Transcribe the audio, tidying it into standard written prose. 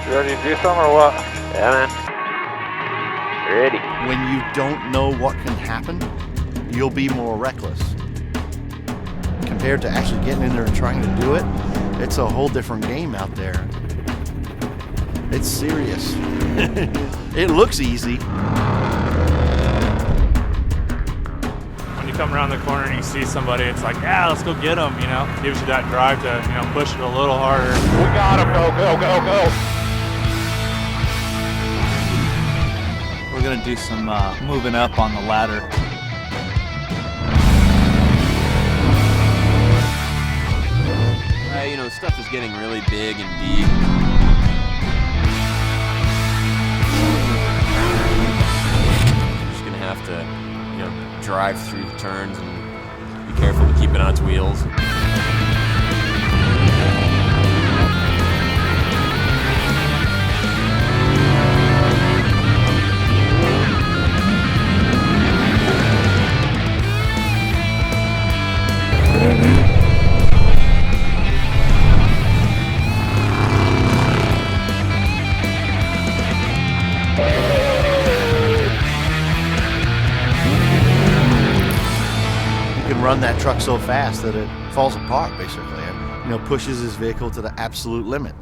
You ready to do something or what? Yeah, man. Ready. When you don't know what can happen, you'll be more reckless. Compared to actually getting in there and trying to do it, it's a whole different game out there. It's serious. It looks easy. When you come around the corner and you see somebody, it's like, yeah, let's go get them, you know? Gives you that drive to, you know, push it a little harder. We got him. Go, go, go, go. We're gonna do some moving up on the ladder. You know, stuff is getting really big and deep. You're just gonna have to, you know, drive through the turns and be careful to keep it on its wheels. You can run that truck so fast that it falls apart, basically. And, you know, pushes his vehicle to the absolute limit.